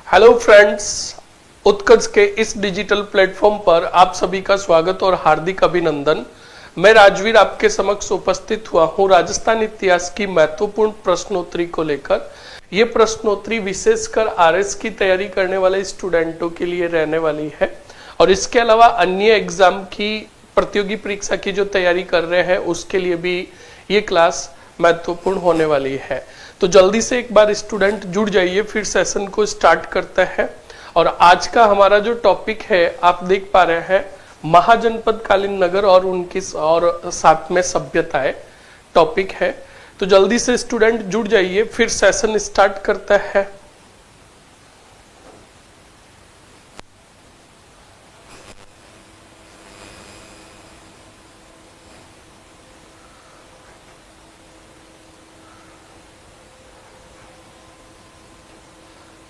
Hello friends, उत्कर्ष के इस digital platform पर आप सभी का स्वागत और हार्दिक अभिनंदन। मैं राजवीर आपके समक्ष उपस्थित हुआ हूं राजस्थान इतिहास की महत्वपूर्ण प्रश्नोत्तरी को लेकर। ये प्रश्नोत्तरी विशेषकर आरएस की तैयारी करने वाले स्टूडेंटों के लिए रहने वाली है और इसके अलावा अन्य एग्जाम की प्रतियोगी परीक्षा की जो तैयारी कर रहे हैं उसके लिए भी ये क्लास महत्वपूर्ण होने वाली है। तो जल्दी से एक बार स्टूडेंट जुड़ जाइए, फिर सेशन को स्टार्ट करते हैं। और आज का हमारा जो टॉपिक है आप देख पा रहे हैं, महाजनपद कालीन नगर और उनकी और साथ में सभ्यताएं टॉपिक है। तो जल्दी से स्टूडेंट जुड़ जाइए, फिर सेशन स्टार्ट करता है।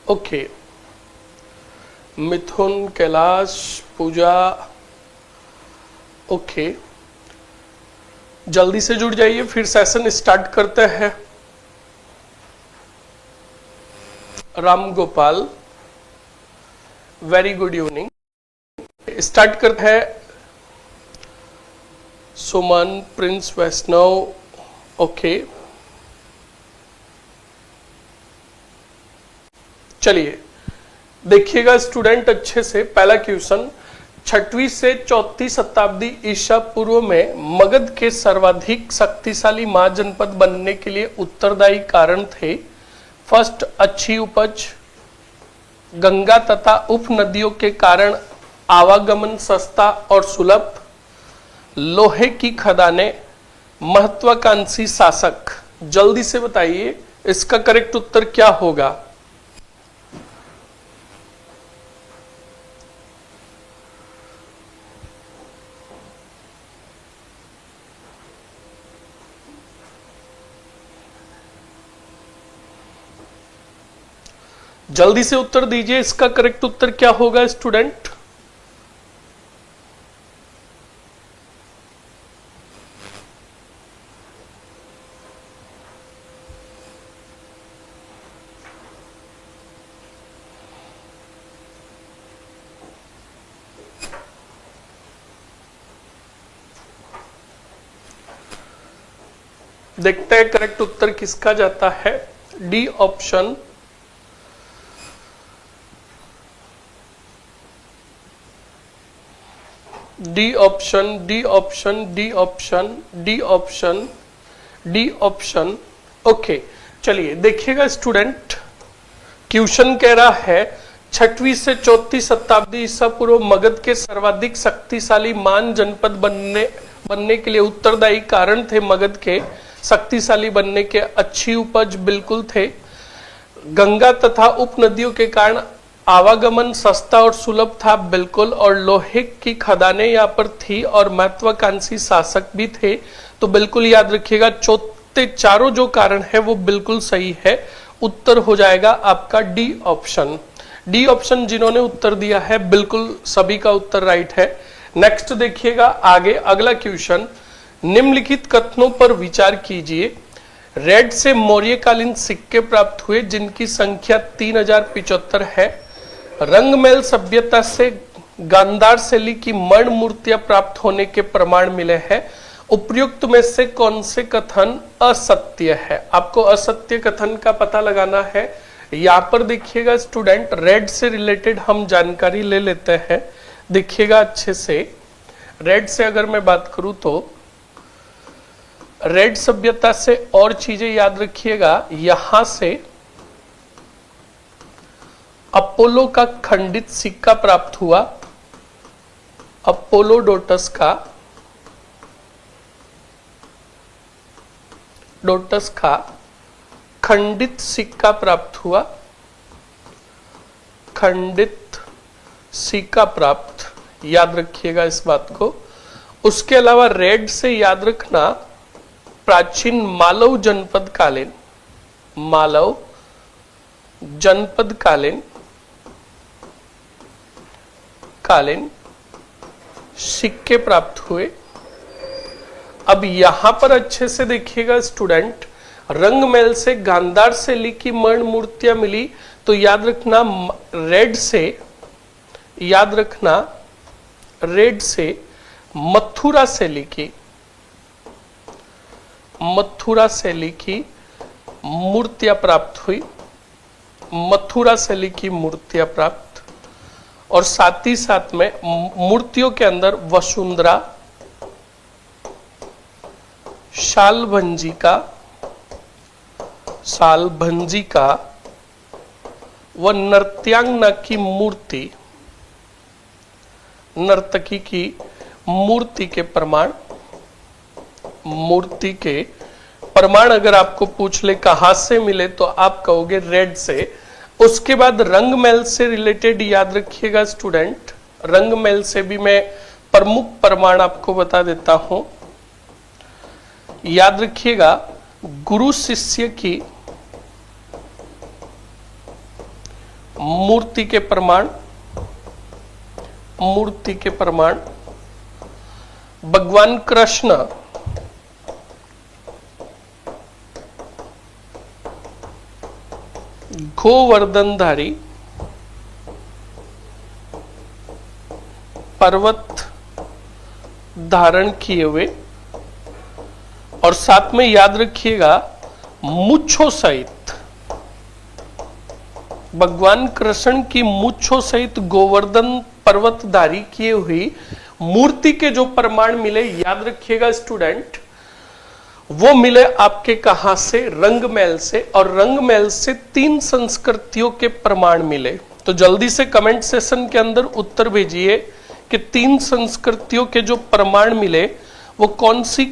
ओके, मिथुन, कैलाश, पूजा, ओके, जल्दी से जुड़ जाइए, फिर सेशन स्टार्ट करते हैं। Ram Gopal, very good evening. Start करते हैं। सुमन, प्रिंस वैष्णव, ओके, चलिए देखिएगा स्टूडेंट अच्छे से। पहला क्वेश्चन, 6वीं से 4वीं शताब्दी ईसा पूर्व में मगध के सर्वाधिक शक्तिशाली महाजनपद बनने के लिए उत्तरदायी कारण थे। फर्स्ट, अच्छी उपज, गंगा तथा उप नदियों के कारण आवागमन सस्ता और सुलभ, लोहे की खदानें, महत्वाकांक्षी शासक। जल्दी से बताइए इसका करेक्ट उत्तर क्या होगा। जल्दी से उत्तर दीजिए, इसका करेक्ट उत्तर क्या होगा स्टूडेंट। देखते हैं करेक्ट उत्तर किसका जाता है। D option, D option, D option, D option, D option, D option. Okay, चलिए देखिएगा स्टूडेंट, क्वेश्चन कह रहा है 6वीं से 4वीं शताब्दी ईसा पूर्व मगध के सर्वाधिक शक्तिशाली मान जनपद बनने के लिए उत्तरदायी कारण थे। मगध के शक्तिशाली बनने के अच्छी उपज बिल्कुल थे, गंगा तथा उप नदियों के कारण आवागमन सस्ता और सुलभ था बिल्कुल, और लोहे की खदानें यहाँ पर थी और महत्वाकांक्षी शासक भी थे। तो बिल्कुल याद रखिएगा, चौथे चारों जो कारण है वो बिल्कुल सही है। उत्तर हो जाएगा आपका डी ऑप्शन। डी ऑप्शन जिन्होंने उत्तर दिया है बिल्कुल सभी का उत्तर राइट है। नेक्स्ट देखिएगा आगे, अगला क्वेश्चन, निम्नलिखित कथनों पर विचार कीजिए। रेड से मौर्यकालीन सिक्के प्राप्त हुए जिनकी संख्या 3075 है। रंगमेल सभ्यता से गांधार शैली की मण मूर्तियां प्राप्त होने के प्रमाण मिले हैं। उपयुक्त में से कौन से कथन असत्य है। आपको असत्य कथन का पता लगाना है। यहाँ पर देखिएगा स्टूडेंट, रेड से रिलेटेड हम जानकारी ले लेते हैं। देखिएगा अच्छे से, रेड से अगर मैं बात करूं तो रेड सभ्यता से और चीजें याद रखिएगा। यहां से अपोलो का खंडित सिक्का प्राप्त हुआ, अपोलोडोटस का खंडित सिक्का प्राप्त हुआ, खंडित सिक्का प्राप्त, याद रखिएगा इस बात को। उसके अलावा रेड से याद रखना प्राचीन मालव जनपद कालीन, मालव जनपद कालीन सिक्के प्राप्त हुए। अब यहां पर अच्छे से देखिएगा स्टूडेंट, रंगमेल से गांधार शैली की मण मूर्तियां मिली, तो याद रखना रेड से मथुरा शैली की मूर्तियां प्राप्त हुई, मथुरा शैली की मूर्तियां प्राप्त, और साथ ही साथ में मूर्तियों के अंदर वसुंधरा, शालभंजिका व नर्त्यांगना की मूर्ति, नर्तकी की मूर्ति के प्रमाण अगर आपको पूछ ले कहां से मिले तो आप कहोगे रेड से। उसके बाद रंगमहल से रिलेटेड याद रखिएगा स्टूडेंट, रंगमहल से भी मैं प्रमुख प्रमाण आपको बता देता हूं। याद रखिएगा गुरु शिष्य की मूर्ति के प्रमाण, भगवान कृष्ण गोवर्धनधारी पर्वत धारण किए हुए, और साथ में याद रखिएगा मूंछों सहित, भगवान कृष्ण की मूंछों सहित गोवर्धन पर्वतधारी किए हुई मूर्ति के जो प्रमाण मिले, याद रखिएगा स्टूडेंट, वो मिले आपके कहां से? रंगमहल से। और रंगमहल से 3 संस्कृतियों के प्रमाण मिले। तो जल्दी से कमेंट सेशन के अंदर उत्तर भेजिए कि 3 संस्कृतियों के जो प्रमाण मिले वो कौन सी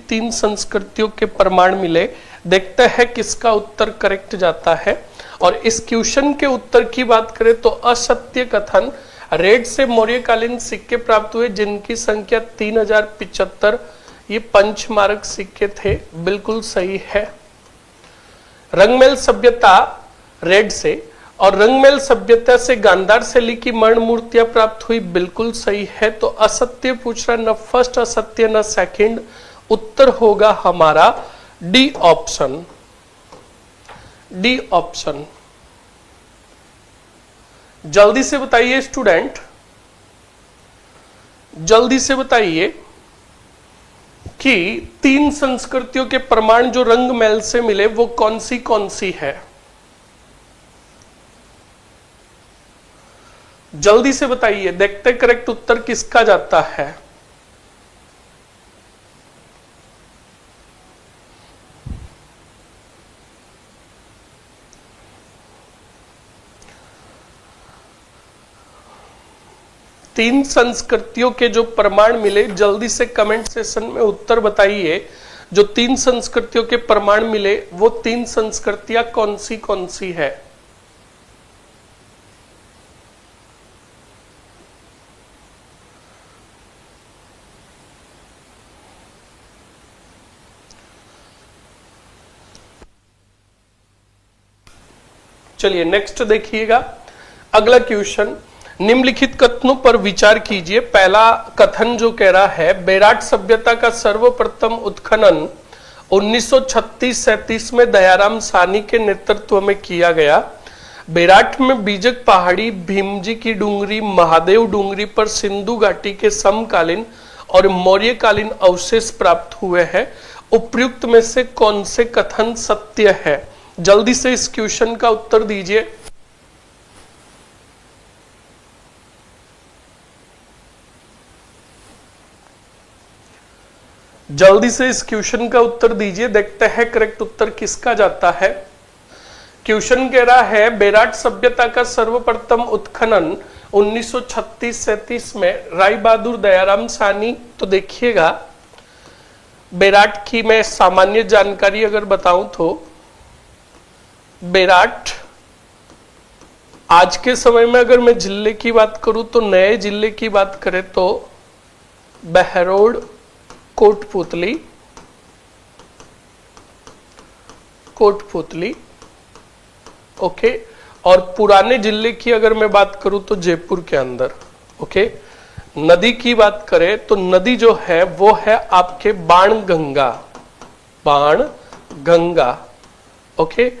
3 संस्कृतियों के प्रमाण मिले। देखते हैं किसका उत्तर करेक्ट जाता है। और इस क्वेश्चन के उत्तर की बात करें तो असत्य कथन, रेड से मौर्यकालीन सिक्के प्राप्त हुए जिनकी संख्या 3075, ये पंचमारक सिक्के थे, बिल्कुल सही है। रंगमहल सभ्यता रेड से, और रंगमहल सभ्यता से गांधार शैली की मर्ण मूर्तियां प्राप्त हुई, बिल्कुल सही है। तो असत्य पूछ रहा, न फर्स्ट असत्य न सेकंड, उत्तर होगा हमारा डी ऑप्शन, डी ऑप्शन। जल्दी से बताइए स्टूडेंट, जल्दी से बताइए कि 3 संस्कृतियों के प्रमाण जो रंगमहल से मिले वो कौन सी है। जल्दी से बताइए, देखते करेक्ट उत्तर किसका जाता है। तीन संस्कृतियों के जो प्रमाण मिले, जल्दी से कमेंट सेशन में उत्तर बताइए। जो 3 संस्कृतियों के प्रमाण मिले वो 3 संस्कृतियां कौन सी है। चलिए नेक्स्ट देखिएगा अगला क्वेश्चन। निम्नलिखित कथनों पर विचार कीजिए। पहला कथन जो कह रहा है, बेराट सभ्यता का सर्वप्रथम उत्खनन 1936-37 में दयाराम साहनी के नेतृत्व में किया गया। बेराट में बीजक पहाड़ी, भीमजी की डूंगरी, महादेव डूंगरी पर सिंधु घाटी के समकालीन और मौर्यकालीन अवशेष प्राप्त हुए हैं। उपयुक्त में से कौन से कथन सत्य है। जल्दी से इस क्वेश्चन का उत्तर दीजिए। जल्दी से इस क्वेश्चन का उत्तर दीजिए, देखते हैं करेक्ट उत्तर किसका जाता है। क्वेश्चन कह रहा है बेराट सभ्यता का सर्वप्रथम उत्खनन 1936-37 में राय बहादुर दयाराम साहनी। तो देखिएगा बेराट की मैं सामान्य जानकारी अगर बताऊं तो बेराट आज के समय में अगर मैं जिले की बात करूं तो नए जिले की बात करें तो बहरोड, कोटपुतली, ओके। और पुराने जिले की अगर मैं बात करूं तो जयपुर के अंदर, ओके। नदी की बात करें तो नदी जो है वो है आपके बाणगंगा, ओके।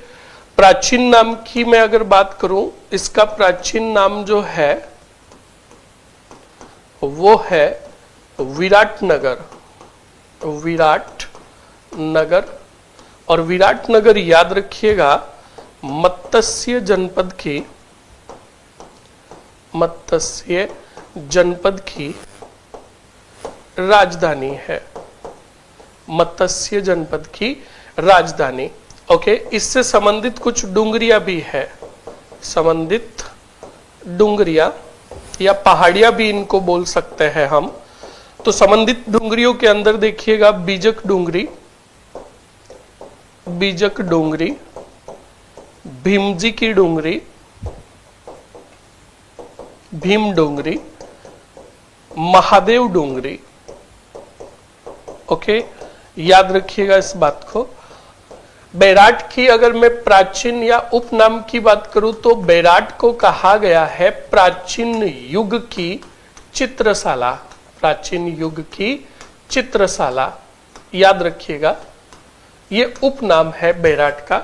प्राचीन नाम की मैं अगर बात करूं, इसका प्राचीन नाम जो है वो है विराटनगर। विराटनगर, और विराटनगर याद रखिएगा मत्स्य जनपद की, मत्स्य जनपद की राजधानी है। मत्स्य जनपद की राजधानी। ओके, इससे संबंधित कुछ डुंगरिया भी है, संबंधित डुंगरिया या पहाड़ियां भी इनको बोल सकते हैं हम। तो संबंधित डुंगरियों के अंदर देखिएगा बीजक डुंगरी, बीजक डुंगरी, भीमजी की डुंगरी, भीम डुंगरी, महादेव डुंगरी। ओके, याद रखिएगा इस बात को। बैराट की अगर मैं प्राचीन या उपनाम की बात करूं तो बैराट को कहा गया है प्राचीन युग की चित्रशाला। प्राचीन युग की चित्रशाला, याद रखिएगा, ये उपनाम है बैराट का।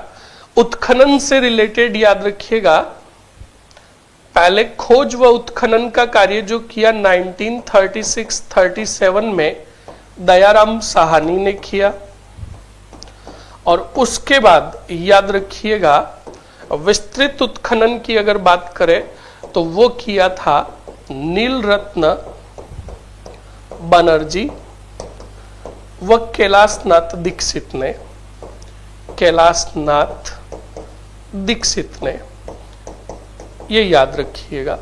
उत्खनन से रिलेटेड याद रखिएगा, पहले खोज व उत्खनन का कार्य जो किया 1936-37 में दयाराम साहनी ने किया, और उसके बाद याद रखिएगा विस्तृत उत्खनन की अगर बात करें तो वो किया था नीलरत्न बनर्जी व कैलाशनाथ दीक्षित ने। कैलाशनाथ दीक्षित ने, ये याद रखिएगा।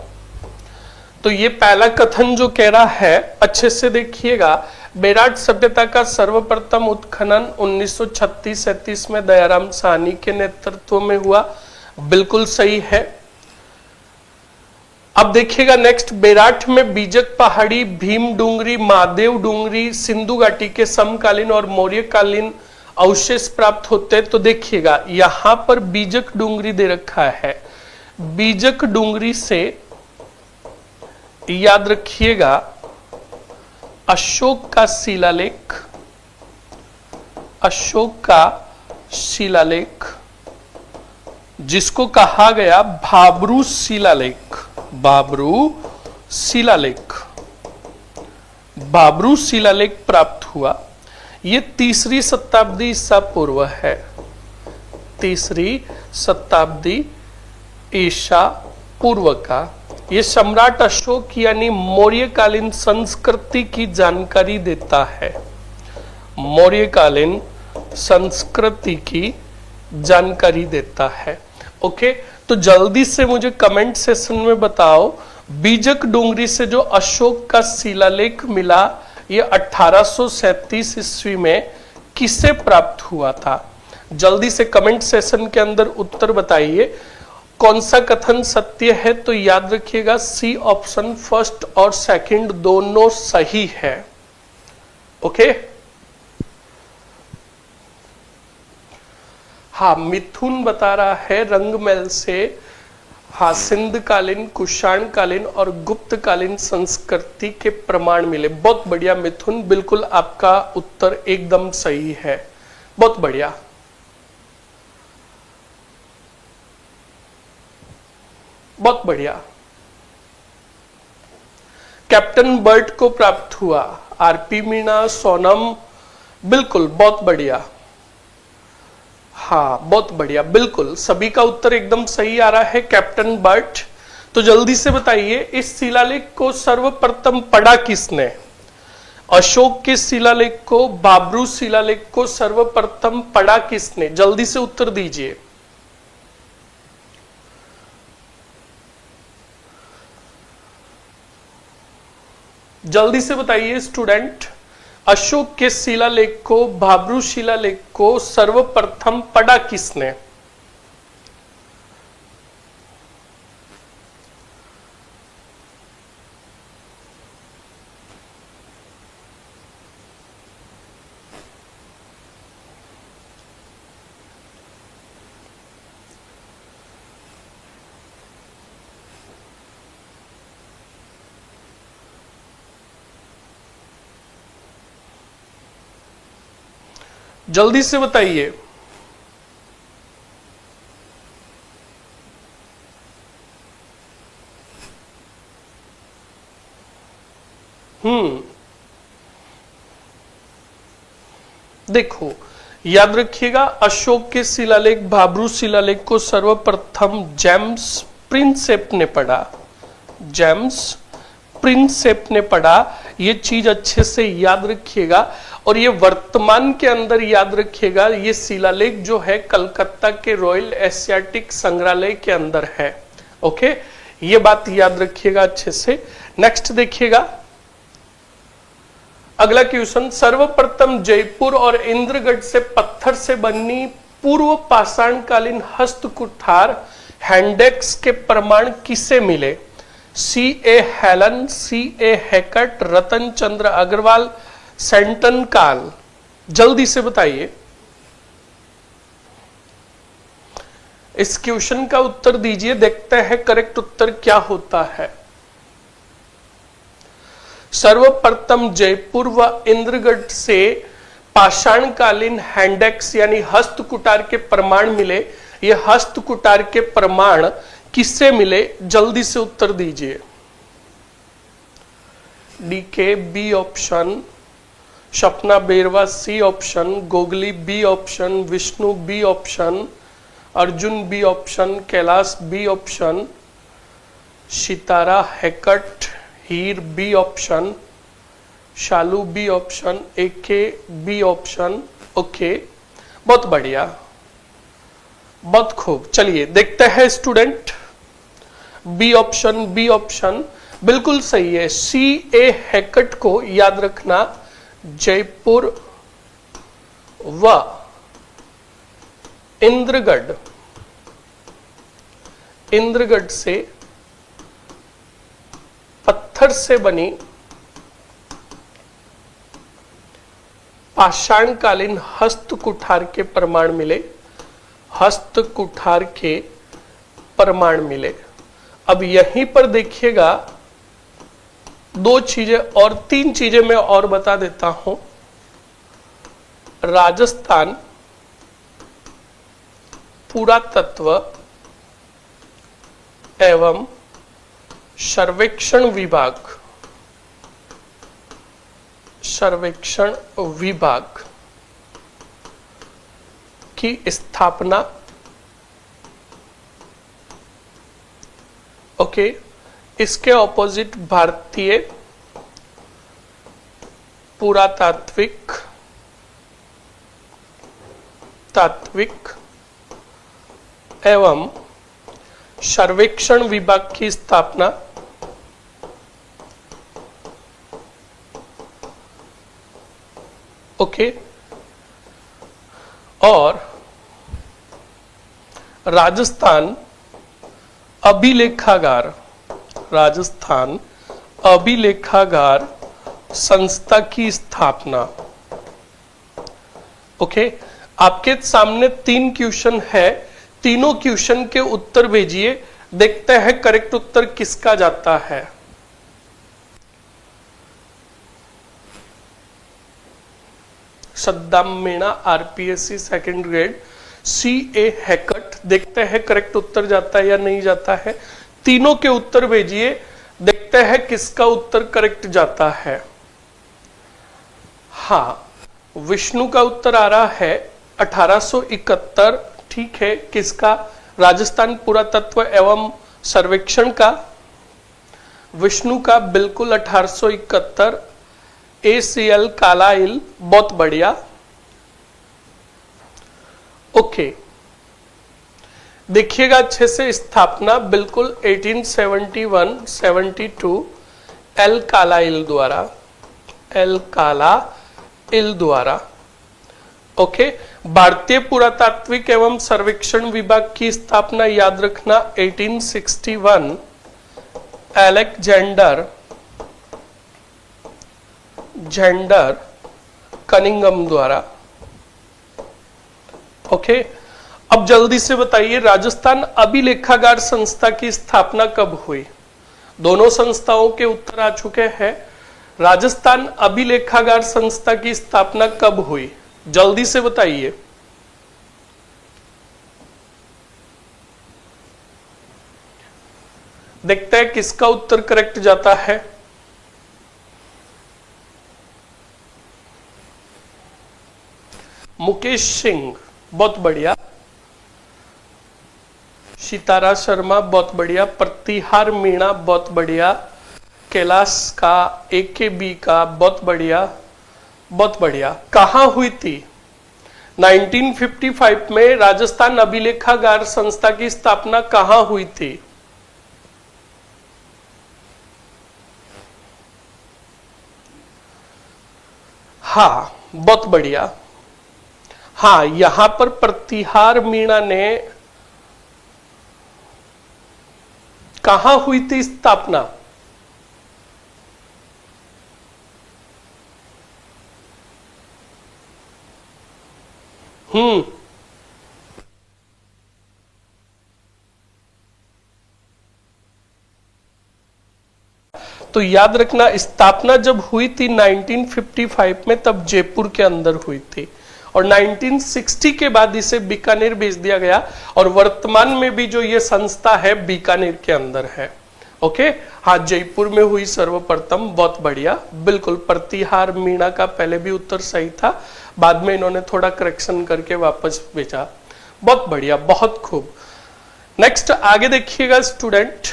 तो ये पहला कथन जो कह रहा है, अच्छे से देखिएगा, बैराट सभ्यता का सर्वप्रथम उत्खनन 1936-37 में दयाराम साहनी के नेतृत्व में हुआ, बिल्कुल सही है। अब देखिएगा नेक्स्ट, बैराट में बीजक पहाड़ी, भीम डुंगरी, महादेव डुंगरी, सिंधु घाटी के समकालीन और मौर्यकालीन अवशेष प्राप्त होते हैं। तो देखिएगा यहां पर बीजक डुंगरी दे रखा है, बीजक डुंगरी से याद रखिएगा अशोक का शिलालेख, अशोक का शिलालेख जिसको कहा गया भाब्रू शिलालेख, भाब्रू शिलालेख, भाब्रू शिलालेख प्राप्त हुआ। ये 3री शताब्दी ईसा पूर्व है, 3री शताब्दी ईसा पूर्व का। ये सम्राट अशोक यानी मौर्यकालीन संस्कृति की जानकारी देता है, मौर्यकालीन संस्कृति की जानकारी देता है। ओके, तो जल्दी से मुझे कमेंट सेशन में बताओ, बीजक डुंगरी से जो अशोक का शिलालेख मिला ये 1837 ईस्वी में किसे प्राप्त हुआ था? जल्दी से कमेंट सेशन के अंदर उत्तर बताइए। कौन सा कथन सत्य है? तो याद रखिएगा सी ऑप्शन फर्स्ट और सेकंड दोनों सही है। ओके, हाँ, मिथुन बता रहा है रंगमहल से, हाँ, सिंध कालीन, कुषाण कालीन और गुप्त कालीन संस्कृति के प्रमाण मिले। बहुत बढ़िया मिथुन, बिल्कुल आपका उत्तर एकदम सही है, बहुत बढ़िया। बहुत बढ़िया। कैप्टन बर्ट को प्राप्त हुआ, आरपी मीणा, सोनम, बिल्कुल बहुत बढ़िया। हाँ, बहुत बढ़िया, बिल्कुल सभी का उत्तर एकदम सही आ रहा है, कैप्टन बर्ट। तो जल्दी से बताइए इस शिलालेख को सर्वप्रथम पढ़ा किसने? अशोक के शिलालेख को, भाब्रू शिलालेख को सर्वप्रथम पढ़ा किसने? जल्दी से उत्तर दीजिए। जल्दी से बताइए स्टूडेंट, अशोक के शिलालेख को, भाब्रू शिलालेख को सर्वप्रथम पढ़ा किसने? जल्दी से बताइए। देखो याद रखिएगा, अशोक के शिलालेख, भाब्रू शिलालेख को सर्वप्रथम जेम्स प्रिंसेप ने पढ़ा। जेम्स प्रिंसेप ने पढ़ा। ये चीज अच्छे से याद रखिएगा। और ये वर्तमान के अंदर याद रखिएगा, ये शिलालेख जो है कलकत्ता के रॉयल एशियाटिक संग्रहालय के अंदर है। ओके, ये बात याद रखिएगा अच्छे से। नेक्स्ट देखिएगा अगला क्वेश्चन, सर्वप्रथम जयपुर और इंद्रगढ़ से पत्थर से बनी पूर्व पाषाणकालीन हस्तकुठार हैंडेक्स के प्रमाण किसे मिले? सी ए हेलन, सी ए हैकट, रतन चंद्र अग्रवाल, सेंटन काल। जल्दी से बताइए, इस क्वेश्चन का उत्तर दीजिए, देखते हैं करेक्ट उत्तर क्या होता है। सर्वप्रथम जयपुर व इंद्रगढ़ से पाषाणकालीन हैंडेक्स यानी हस्तकुटार के प्रमाण मिले। ये हस्तकुटार के प्रमाण किससे मिले? जल्दी से उत्तर दीजिए। DK B option, Sapna Berwa C option, गोगली B option, Vishnu B option, Arjun B option, Kailash B option, Sitara हैकट Heer B option, Shalu B option, AK B option. Okay, बहुत बढ़िया, बहुत खूब। चलिए देखते हैं student, B option, B option बिल्कुल सही है। सी ए हैकट को याद रखना, जयपुर व इंद्रगढ़ से पत्थर से बनी पाषाणकालीन हस्तकुठार के प्रमाण मिले। हस्तकुठार के प्रमाण मिले। अब यहीं पर देखिएगा दो चीजें और तीन चीजें मैं और बता देता हूं। राजस्थान पुरातत्व एवं सर्वेक्षण विभाग की स्थापना, ओके, इसके ऑपोजिट भारतीय पुरातात्विक एवं सर्वेक्षण विभाग की स्थापना, ओके, और राजस्थान अभिलेखागार संस्था की स्थापना। ओके, आपके सामने तीन क्वेश्चन है, तीनों क्वेश्चन के उत्तर भेजिए, देखते हैं करेक्ट उत्तर किसका जाता है। Saddam Meena RPSC second grade, C A हैकट, देखते हैं करेक्ट उत्तर जाता है या नहीं जाता है। तीनों के उत्तर भेजिए, देखते हैं किसका उत्तर करेक्ट जाता है। हाँ, विष्णु का उत्तर आ रहा है 1871, ठीक है। किसका? राजस्थान पुरातत्व एवं सर्वेक्षण का। विष्णु का बिल्कुल 1871, ACL कालाइल, बहुत बढ़िया। ओके, देखिएगा अच्छे से, स्थापना बिल्कुल 1871-72 एल कालाइल द्वारा। ओके, भारतीय पुरातात्विक एवं सर्वेक्षण विभाग की स्थापना याद रखना 1861 एलेक्जेंडर कनिंगम द्वारा। ओके, अब जल्दी से बताइए, राजस्थान अभिलेखागार संस्था की स्थापना कब हुई? दोनों संस्थाओं के उत्तर आ चुके हैं। राजस्थान अभिलेखागार संस्था की स्थापना कब हुई? जल्दी से बताइए। देखते हैं किसका उत्तर करेक्ट जाता है। मुकेश सिंह, बहुत बढ़िया। सितारा शर्मा, बहुत बढ़िया। प्रतिहार मीणा, बहुत बढ़िया। कैलाश का, AKB का, बहुत बढ़िया, बहुत बढ़िया। कहां हुई थी? 1955 में राजस्थान अभिलेखागार संस्था की स्थापना कहां हुई थी? हाँ, बहुत बढ़िया। हाँ, यहां पर प्रतिहार मीणा ने कहां हुई थी स्थापना? तो याद रखना, स्थापना जब हुई थी 1955 में, तब जयपुर के अंदर हुई थी, और 1960 के बाद इसे बीकानेर भेज दिया गया, और वर्तमान में भी जो ये संस्था है बीकानेर के अंदर है। ओके, हाँ, जयपुर में हुई सर्वप्रथम, बहुत बढ़िया, बिल्कुल। प्रतिहार मीणा का पहले भी उत्तर सही था, बाद में इन्होंने थोड़ा करेक्शन करके वापस भेजा। बहुत बढ़िया, बहुत खूब। नेक्स्ट आगे देखिएगा स्टूडेंट,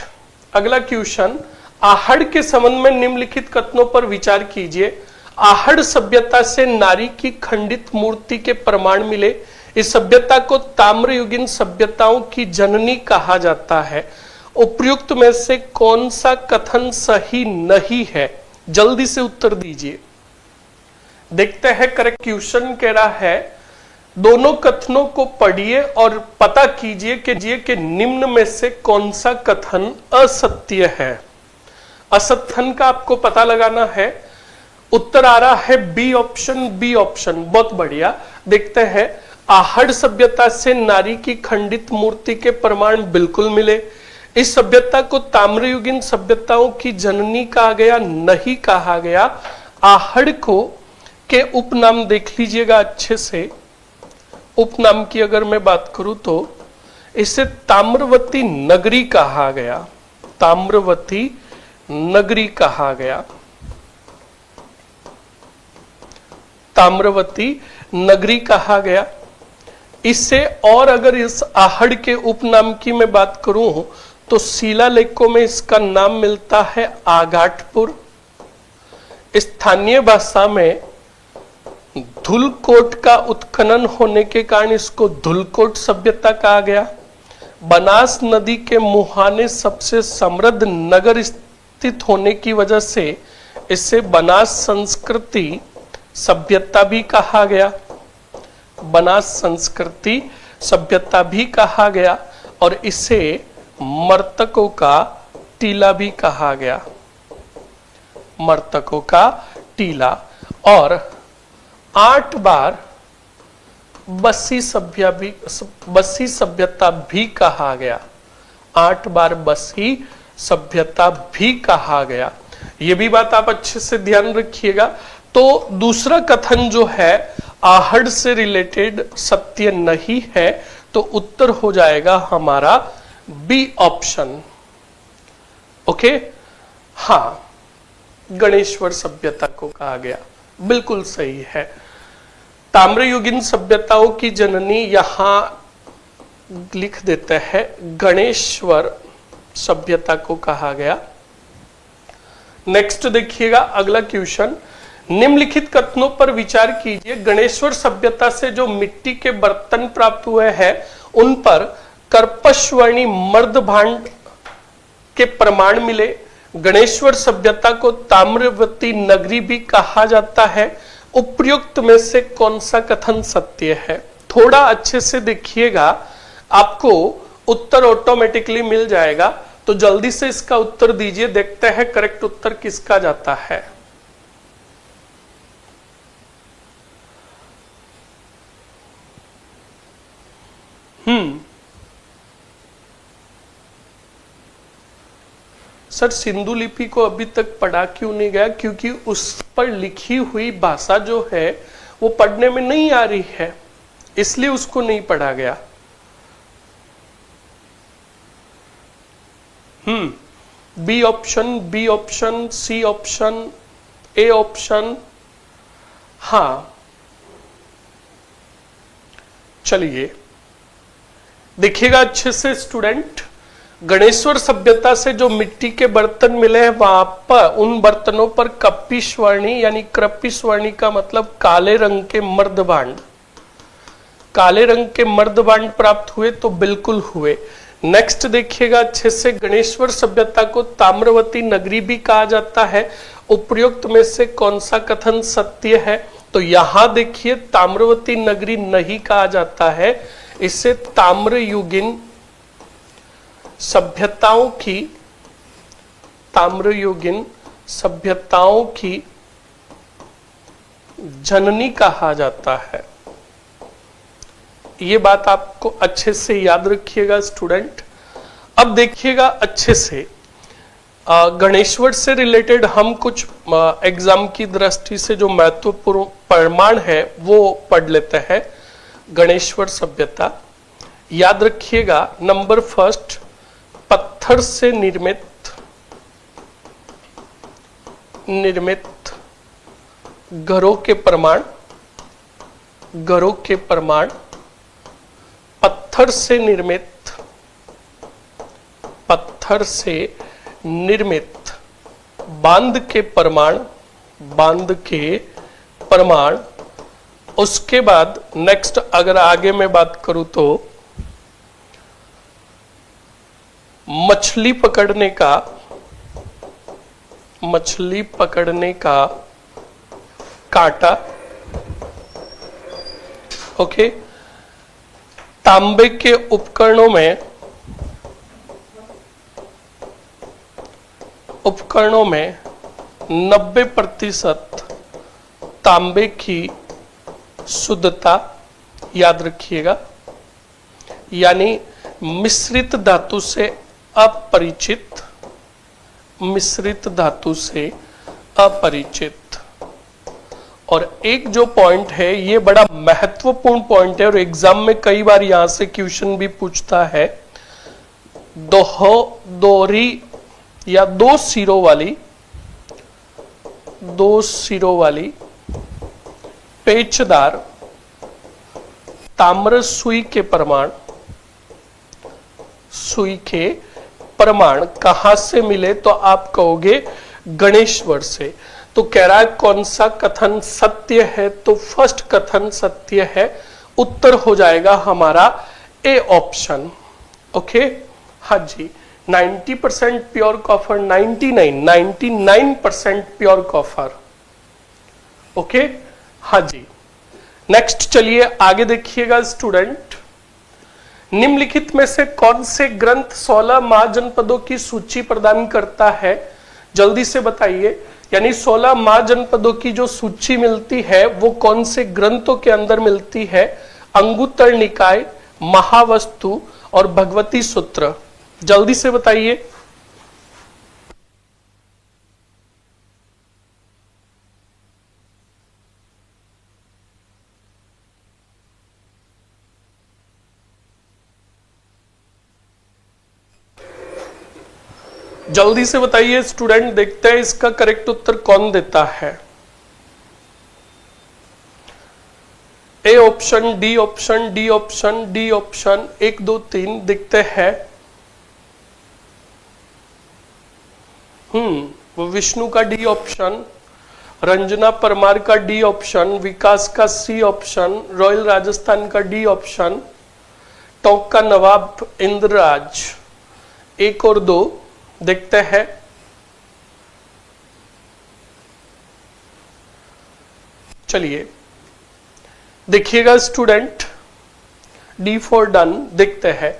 अगला क्वेश्चन, आहड़ के संबंध में निम्नलिखित कथनों पर विचार कीजिए। आहड़ सभ्यता से नारी की खंडित मूर्ति के प्रमाण मिले। इस सभ्यता को ताम्रयुगीन सभ्यताओं की जननी कहा जाता है। उपयुक्त में से कौन सा कथन सही नहीं है? जल्दी से उत्तर दीजिए। देखते हैं, करेक्ट क्वेश्चन कह रहा है दोनों कथनों को पढ़िए और पता कीजिए कि निम्न में से कौन सा कथन असत्य है। असत्य का आपको पता लगाना है। उत्तर आ रहा है बी ऑप्शन, बी ऑप्शन, बहुत बढ़िया। देखते हैं, आहड़ सभ्यता से नारी की खंडित मूर्ति के प्रमाण बिल्कुल मिले। इस सभ्यता को ताम्रयुगीन सभ्यताओं की जननी कहा गया, नहीं कहा गया। आहड़ को के उपनाम देख लीजिएगा अच्छे से। उपनाम की अगर मैं बात करूं तो इसे ताम्रवती नगरी कहा गया, ताम्रवती नगरी कहा गया, ताम्रवती नगरी कहा गया। इससे और अगर इस आहड़ के उपनाम की मैं बात करूं तो शिलालेखों में इसका नाम मिलता है आघाटपुर। स्थानीय भाषा में धुलकोट का उत्खनन होने के कारण इसको धुलकोट सभ्यता कहा गया। बनास नदी के मुहाने सबसे समृद्ध नगर स्थित होने की वजह से इसे बनास संस्कृति सभ्यता भी कहा गया, बनास संस्कृति सभ्यता भी कहा गया, और इसे मर्तकों का टीला भी कहा गया, मर्तकों का टीला। और 8 बार बस्सी सभ्यता भी कहा गया, 8 बार बस्सी सभ्यता भी कहा गया। ये भी बात आप अच्छे से ध्यान रखिएगा। तो दूसरा कथन जो है आहड़ से रिलेटेड सत्य नहीं है, तो उत्तर हो जाएगा हमारा बी ऑप्शन। ओके, हाँ, गणेश्वर सभ्यता को कहा गया, बिल्कुल सही है। ताम्रयुगीन सभ्यताओं की जननी यहां लिख देते हैं, गणेश्वर सभ्यता को कहा गया। नेक्स्ट देखिएगा अगला क्वेश्चन, निम्नलिखित कथनों पर विचार कीजिए। गणेश्वर सभ्यता से जो मिट्टी के बर्तन प्राप्त हुए हैं उन पर कर्पशवर्णी मर्द भांड के प्रमाण मिले। गणेश्वर सभ्यता को ताम्रवती नगरी भी कहा जाता है। उपयुक्त में से कौन सा कथन सत्य है? थोड़ा अच्छे से देखिएगा, आपको उत्तर ऑटोमेटिकली मिल जाएगा। तो जल्दी से इसका उत्तर दीजिए, देखते हैं करेक्ट उत्तर किसका जाता है। सर, सिंधु लिपि को अभी तक पढ़ा क्यों नहीं गया? क्योंकि उस पर लिखी हुई भाषा जो है वो पढ़ने में नहीं आ रही है, इसलिए उसको नहीं पढ़ा गया। B option, B option, C option, A option. हाँ, चलिए देखिएगा अच्छे से स्टूडेंट, गणेश्वर सभ्यता से जो मिट्टी के बर्तन मिले हैं वहां पर उन बर्तनों पर कप्पी स्वर्णी यानी कृपी स्वर्णी का मतलब काले रंग के मर्दभांड, काले रंग के मर्दभांड प्राप्त हुए, तो बिल्कुल हुए। नेक्स्ट देखिएगा अच्छे से, गणेश्वर सभ्यता को ताम्रवती नगरी भी कहा जाता है, उपयुक्त में से कौन सा कथन सत्य है? तो यहां देखिए ताम्रवती नगरी नहीं कहा जाता है, इसे ताम्रयुगीन सभ्यताओं की, ताम्रयुगीन सभ्यताओं की जननी कहा जाता है। ये बात आपको अच्छे से याद रखिएगा स्टूडेंट। अब देखिएगा अच्छे से, गणेश्वर से रिलेटेड हम कुछ एग्जाम की दृष्टि से जो महत्वपूर्ण प्रमाण है वो पढ़ लेते हैं। गणेश्वर सभ्यता याद रखिएगा, नंबर फर्स्ट, पत्थर से निर्मित घरों के प्रमाण, घरों के प्रमाण, पत्थर से निर्मित बांध के प्रमाण, बांध के प्रमाण। उसके बाद नेक्स्ट अगर आगे मैं बात करूं तो मछली पकड़ने का कांटा, ओके। तांबे के उपकरणों में 90% तांबे की शुद्धता, याद रखिएगा, यानी मिश्रित धातु से अपरिचित, मिश्रित धातु से अपरिचित। और एक जो पॉइंट है ये बड़ा महत्वपूर्ण पॉइंट है और एग्जाम में कई बार यहां से क्वेश्चन भी पूछता है, दोहरी या दो सिरों वाली पेचदार ताम्र सुई के प्रमाण कहां से मिले? तो आप कहोगे गणेश्वर से। तो कह रहा है कौन सा कथन सत्य है? तो फर्स्ट कथन सत्य है, उत्तर हो जाएगा हमारा ए ऑप्शन। ओके, हाँ जी, 90% pure copper, 99% pure copper. Okay, हाँ जी। नेक्स्ट चलिए आगे देखिएगा स्टूडेंट, निम्नलिखित में से कौन से ग्रंथ 16 महाजनपदों की सूची प्रदान करता है? जल्दी से बताइए। यानी 16 महाजनपदों की जो सूची मिलती है वो कौन से ग्रंथों के अंदर मिलती है? अंगुत्तर निकाय, महावस्तु और भगवती सूत्र। जल्दी से बताइए। जल्दी से बताइए स्टूडेंट, देखते हैं इसका करेक्ट उत्तर कौन देता है। A option, D option, D option, D option, 1 2 3 दिखते हैं। विष्णु का डी ऑप्शन, रंजना परमार का डी ऑप्शन, विकास का सी ऑप्शन, रॉयल राजस्थान का डी ऑप्शन, टोंक का नवाब इंद्रराज। 1 और 2 देखते हैं। चलिए देखिएगा स्टूडेंट, डी फॉर डन देखते हैं।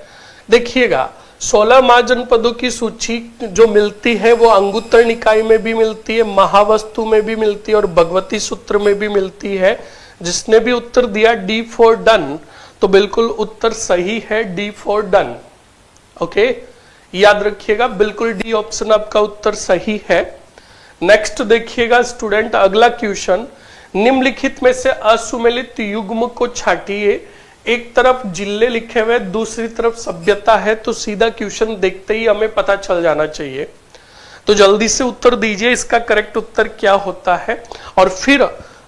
देखिएगा 16 महाजनपदों की सूची जो मिलती है वो अंगुत्तर निकाय में भी मिलती है, महावस्तु में भी मिलती है और भगवती सूत्र में भी मिलती है। जिसने भी उत्तर दिया डी फॉर डन, तो बिल्कुल उत्तर सही है, डी फॉर डन। ओके, याद रखिएगा, बिल्कुल डी ऑप्शन आपका उत्तर सही है। नेक्स्ट देखिएगा स्टूडेंट, अगला क्वेश्चन, निम्नलिखित में से असुमेलित युग्म को छाटिए। एक तरफ जिले लिखे हुए, दूसरी तरफ सभ्यता है, तो सीधा क्वेश्चन देखते ही हमें पता चल जाना चाहिए। तो जल्दी से उत्तर दीजिए, इसका करेक्ट उत्तर क्या होता है, और फिर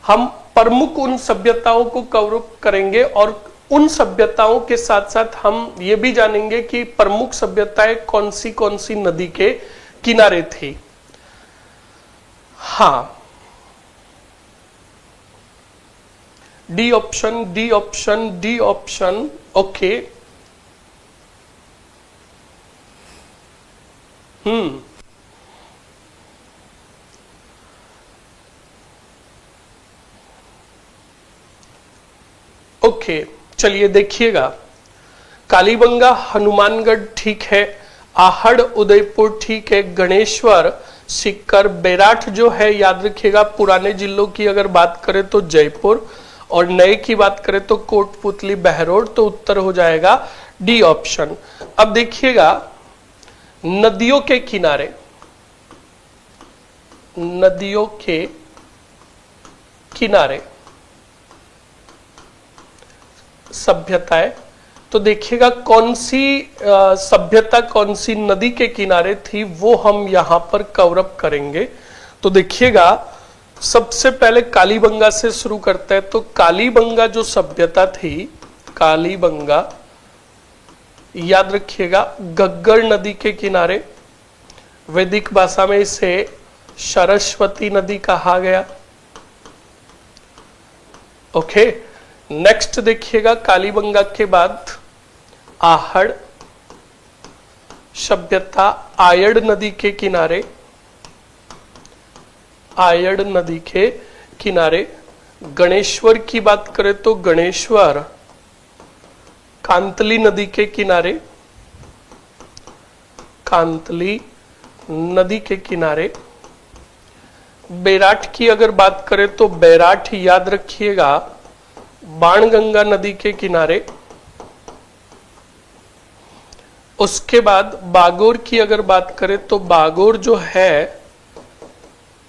हम प्रमुख उन सभ्यताओं को कवर करेंगे और उन सभ्यताओं के साथ साथ हम ये भी जानेंगे कि प्रमुख सभ्यताएं कौन सी नदी के किनारे थी। हाँ, D option, D option, D option. Okay, okay, चलिए देखिएगा, कालीबंगा हनुमानगढ़ ठीक है, आहड़ उदयपुर ठीक है, गणेश्वर, सीकर, बैराठ जो है याद रखिएगा पुराने जिलों की अगर बात करें तो जयपुर, और नए की बात करें तो कोटपुतली, बहरोड, तो उत्तर हो जाएगा डी ऑप्शन। अब देखिएगा नदियों के किनारे, नदियों के किनारे सभ्यताएं, तो देखिएगा कौन सी सभ्यता कौन सी नदी के किनारे थी वो हम यहां पर कवर अप करेंगे। तो देखिएगा सबसे पहले कालीबंगा से शुरू करते हैं। तो कालीबंगा जो सभ्यता थी, कालीबंगा याद रखिएगा घग्गर नदी के किनारे, वैदिक भाषा में इसे सरस्वती नदी कहा गया। ओके, नेक्स्ट देखिएगा कालीबंगा के बाद आहड़ सभ्यता आयड़ नदी के किनारे, आयड़ नदी के किनारे। गणेश्वर की बात करें तो गणेश्वर कांतली नदी के किनारे, कांतली नदी के किनारे। बैराठ की अगर बात करें तो बैराठ याद रखिएगा बाणगंगा नदी के किनारे। उसके बाद बागोर की अगर बात करें तो बागोर जो है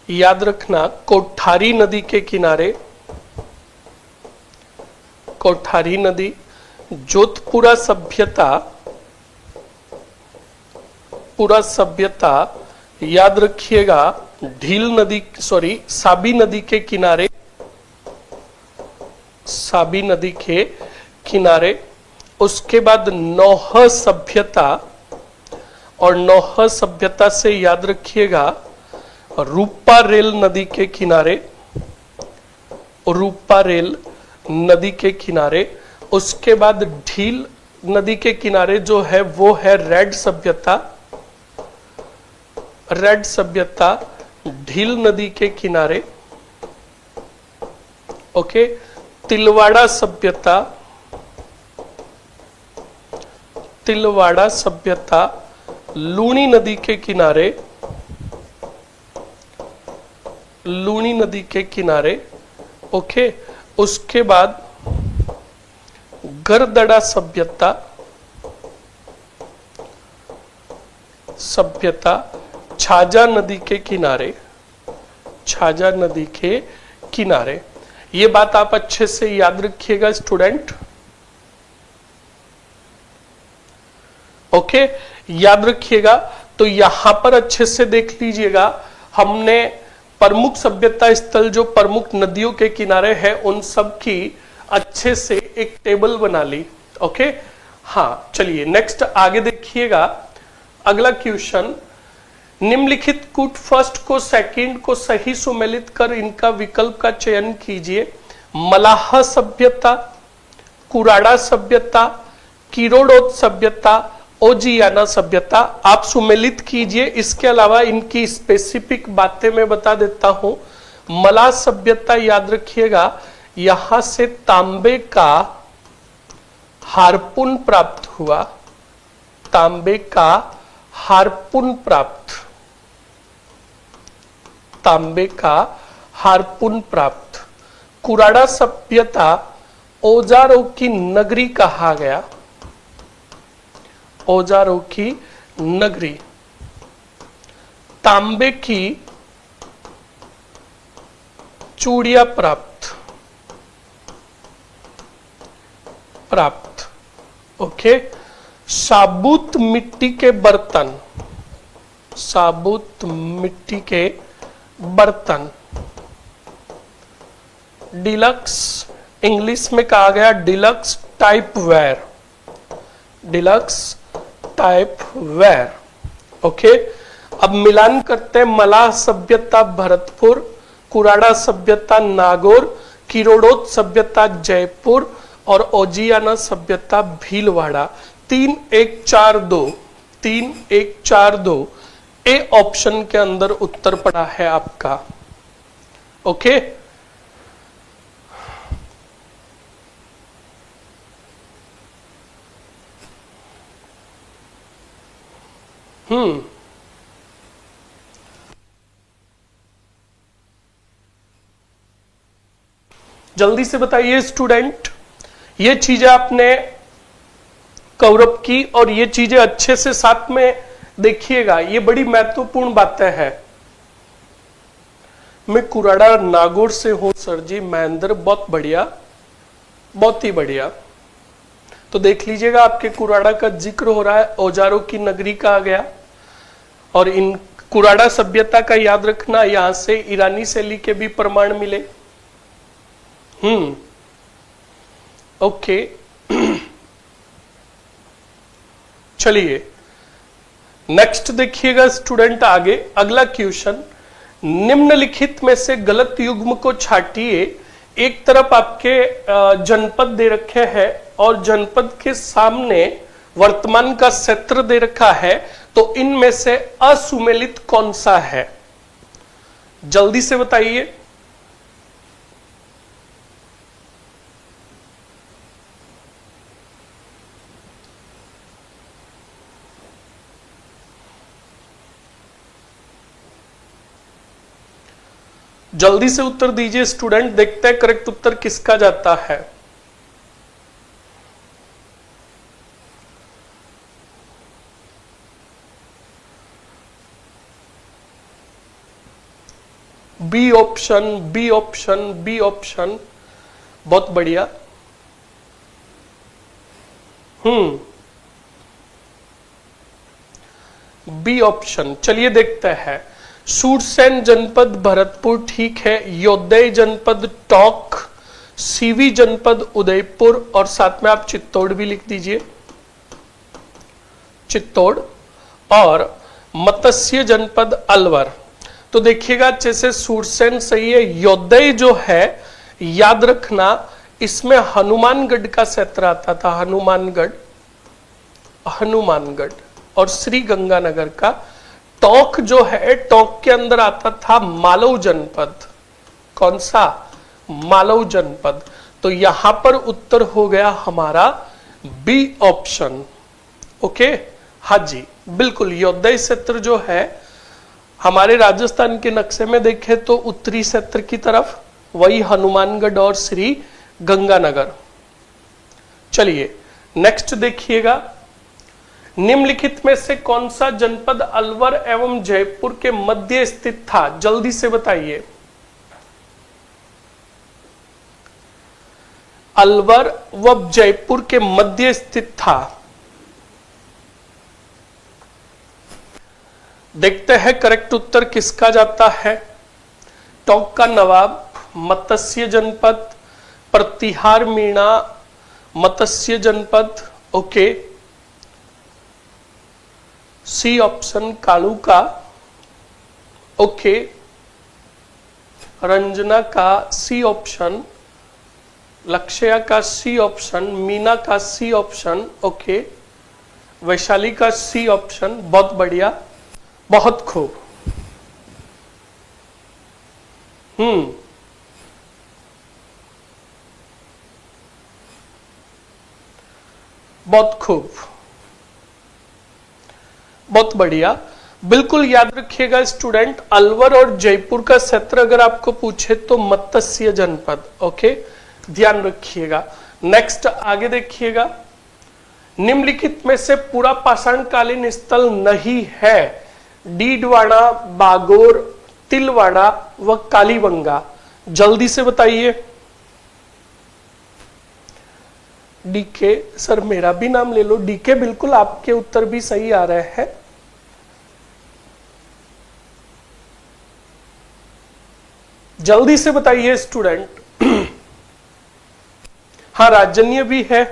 याद रखना कोठारी नदी के किनारे, कोठारी नदी। जोधपुरा सभ्यता, पूरा सभ्यता याद रखिएगा ढील नदी, सॉरी साबी नदी के किनारे, साबी नदी के किनारे। उसके बाद नौह सभ्यता, और नौह सभ्यता से याद रखिएगा रूपा रेल नदी के किनारे, रूपा रेल नदी के किनारे। उसके बाद ढील नदी के किनारे जो है वो है रेड सभ्यता, रेड सभ्यता ढील नदी के किनारे। ओके, तिलवाड़ा सभ्यता, तिलवाड़ा सभ्यता लूणी नदी के किनारे, लूणी नदी के किनारे। ओके, उसके बाद गरदड़ा सभ्यता, सभ्यता छाजा नदी के किनारे, छाजा नदी के किनारे। ये बात आप अच्छे से याद रखिएगा स्टूडेंट। ओके, याद रखिएगा। तो यहां पर अच्छे से देख लीजिएगा, हमने प्रमुख सभ्यता स्थल जो प्रमुख नदियों के किनारे है उन सब की अच्छे से एक टेबल बना ली। ओके, हाँ चलिए नेक्स्ट आगे देखिएगा। अगला क्वेश्चन, निम्नलिखित कूट फर्स्ट को सेकंड को सही सुमेलित कर इनका विकल्प का चयन कीजिए। मलाह सभ्यता, कुराड़ा सभ्यता, किरोड़ोत सभ्यता, ओजियाना सभ्यता। आप सुमेलित कीजिए। इसके अलावा इनकी स्पेसिफिक बातें मैं बता देता हूं। मलाह सभ्यता याद रखिएगा यहां से तांबे का हारपून प्राप्त हुआ, तांबे का हारपून प्राप्त, तांबे का हारपून प्राप्त। कुराड़ा सभ्यता औजारों की नगरी कहा गया, औजारों की नगरी। तांबे की चूड़ियां प्राप्त, प्राप्त। ओके, साबुत मिट्टी के बर्तन, साबुत मिट्टी के बर्तन। डिलक्स इंग्लिश में कहा गया deluxe type where, deluxe type where. Okay, अब मिलान करते हैं। मलाह सभ्यता भरतपुर, कुराड़ा सभ्यता नागौर, किरोड़ोत सभ्यता जयपुर और ओजियाना सभ्यता भीलवाड़ा। 3 1 4 2, 3 1 4 2 ए ऑप्शन के अंदर उत्तर पड़ा है आपका। ओके, जल्दी से बताइए स्टूडेंट, ये चीजें आपने कौरव की और ये चीजें अच्छे से साथ में देखिएगा, ये बड़ी महत्वपूर्ण बातें हैं। मैं कुराड़ा नागौर से हूं सर जी। महेंद्र, बहुत बढ़िया, बहुत ही बढ़िया। तो देख लीजिएगा, आपके कुराड़ा का जिक्र हो रहा है, औजारों की नगरी का आ गया। और इन कुराड़ा सभ्यता का याद रखना, यहां से ईरानी शैली के भी प्रमाण मिले। ओके, चलिए नेक्स्ट देखिएगा स्टूडेंट आगे। अगला क्वेश्चन, निम्नलिखित में से गलत युग्म को छाटिए। एक तरफ आपके जनपद दे रखे हैं और जनपद के सामने वर्तमान का क्षेत्र दे रखा है, तो इनमें से असुमेलित कौन सा है? जल्दी से बताइए। जल्दी से उत्तर दीजिए स्टूडेंट, देखते हैं करेक्ट उत्तर किसका जाता है। B option, B option, B option, बहुत बढ़िया। B option. चलिए देखते हैं। सूरसेन जनपद भरतपुर, ठीक है। योदय जनपद टोंक, सीवी जनपद उदयपुर और साथ में आप चित्तौड़ भी लिख दीजिए, चित्तौड़। और मत्स्य जनपद अलवर। तो देखिएगा, जैसे सूरसेन सही है। योदय जो है, याद रखना, इसमें हनुमानगढ़ का क्षेत्र आता था, हनुमानगढ़, हनुमानगढ़। और श्री गंगानगर का। टोंक जो है, टोंक के अंदर आता था मालव जनपद। कौन सा? मालव जनपद। तो यहां पर उत्तर हो गया हमारा बी ऑप्शन। ओके, हाँ जी बिल्कुल। योदय क्षेत्र जो है हमारे राजस्थान के नक्शे में देखें तो उत्तरी क्षेत्र की तरफ, वही हनुमानगढ़ और श्री गंगानगर। चलिए नेक्स्ट देखिएगा। निम्नलिखित में से कौन सा जनपद अलवर एवं जयपुर के मध्य स्थित था? जल्दी से बताइए। अलवर व जयपुर के मध्य स्थित था। देखते हैं करेक्ट उत्तर किसका जाता है। टोंक का नवाब, मत्स्य जनपद, प्रतिहार मीणा, मत्स्य जनपद। ओके, सी ऑप्शन कालू का। ओके, रंजना का सी ऑप्शन, लक्ष्या का सी ऑप्शन, मीना का सी ऑप्शन। ओके, वैशाली का सी ऑप्शन। बहुत बढ़िया, बहुत खूब। बहुत खूब, बहुत बढ़िया। बिल्कुल याद रखिएगा स्टूडेंट, अलवर और जयपुर का क्षेत्र अगर आपको पूछे तो मत्स्य जनपद। ओके, ध्यान रखिएगा। नेक्स्ट आगे देखिएगा। निम्नलिखित में से पूरा पाषाणकालीन स्थल नहीं है। डीडवाड़ा, बागोर, तिलवाड़ा व कालीबंगा। जल्दी से बताइए। डीके सर, मेरा भी नाम ले लो। डीके, बिल्कुल आपके उत्तर भी सही आ रहे हैं। जल्दी से बताइए स्टूडेंट। हाँ, राजन्य भी है।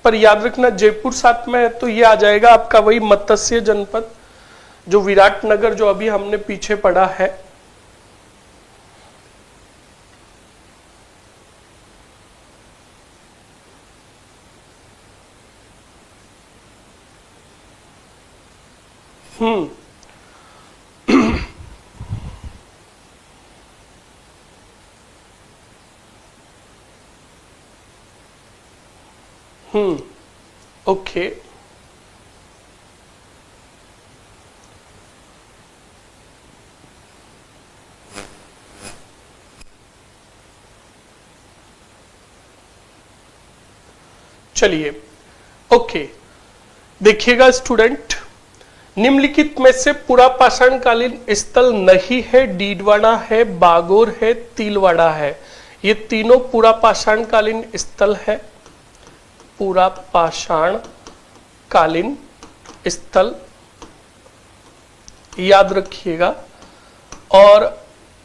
पर याद रखना जयपुर साथ में है तो ये आ जाएगा आपका वही मत्स्य जनपद, जो विराटनगर जो अभी हमने पीछे पढ़ा है। ओके, चलिए ओके, देखिएगा स्टूडेंट, निम्नलिखित में से पूरा पाषाणकालीन स्थल नहीं है, डीडवाना है, बागोर है, तिलवाड़ा है। ये तीनों पूरा पाषाणकालीन स्थल है, पूरा पाषाणकालीन स्थल, याद रखिएगा। और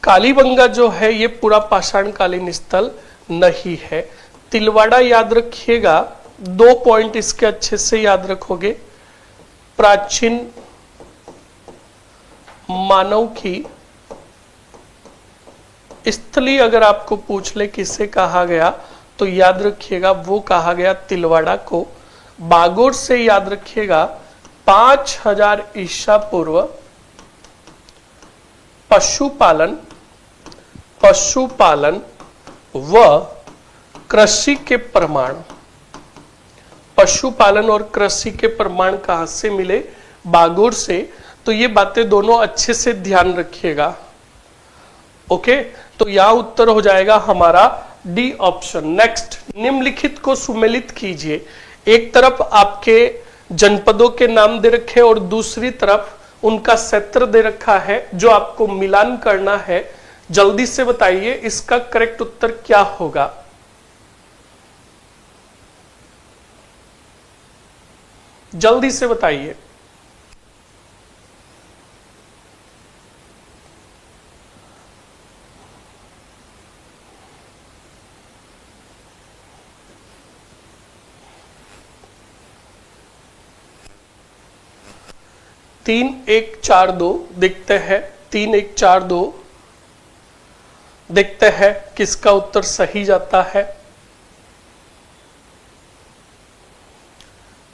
कालीबंगा जो है ये पूरा पाषाणकालीन स्थल नहीं है। तिलवाड़ा याद रखिएगा, 2 पॉइंट इसके अच्छे से याद रखोगे। प्राचीन मानव की स्थली अगर आपको पूछ ले किसे कहा गया तो याद रखिएगा वो कहा गया तिलवाड़ा को। बागोर से याद रखिएगा 5000 ईसा पूर्व पशुपालन व कृषि के प्रमाण, पशुपालन और कृषि के प्रमाण कहां से मिले? बागोर से। तो ये बातें दोनों अच्छे से ध्यान रखिएगा। ओके, तो यह उत्तर हो जाएगा हमारा डी ऑप्शन। नेक्स्ट, निम्नलिखित को सुमेलित कीजिए। एक तरफ आपके जनपदों के नाम दे रखे और दूसरी तरफ उनका क्षेत्र दे रखा है, जो आपको मिलान करना है। जल्दी से बताइए इसका करेक्ट उत्तर क्या होगा। जल्दी से बताइए। तीन एक चार दो देखते हैं, 3 1 4 2 देखते हैं किसका उत्तर सही जाता है।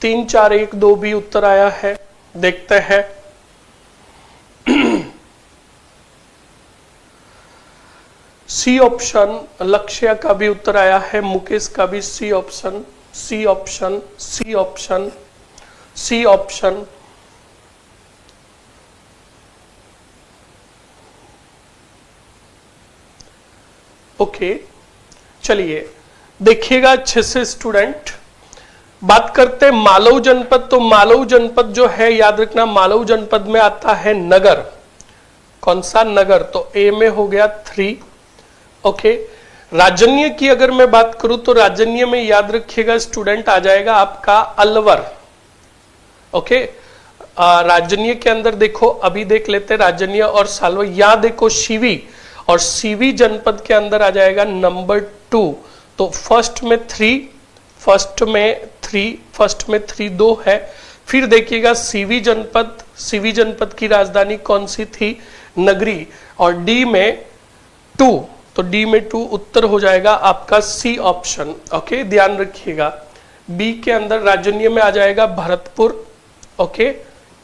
3 4 1 2 भी उत्तर आया है, देखते हैं। सी ऑप्शन लक्ष्य का भी उत्तर आया है, मुकेश का भी C option, C option, C option, C option. Okay, चलिए देखिएगा अच्छे से स्टूडेंट। बात करते हैं मालव जनपद। तो मालव जनपद जो है याद रखना, मालव जनपद में आता है नगर। कौन सा? नगर। तो ए में हो गया 3। ओके, राजन्य की अगर मैं बात करूं तो राजन्य में याद रखिएगा स्टूडेंट आ जाएगा आपका अलवर। ओके, राजन्य के अंदर देखो, अभी देख लेते हैं राजन्य और सालवर। या देखो शिवी, और सीवी जनपद के अंदर आ जाएगा नंबर 2। तो फर्स्ट में 3 2 है। फिर देखिएगा सीवी जनपद की राजधानी कौन सी थी? नगरी। और डी में 2, तो डी में 2 उत्तर हो जाएगा आपका सी ऑप्शन। ओके, ध्यान रखिएगा। बी के अंदर राजन्य में आ जाएगा भरतपुर। Okay,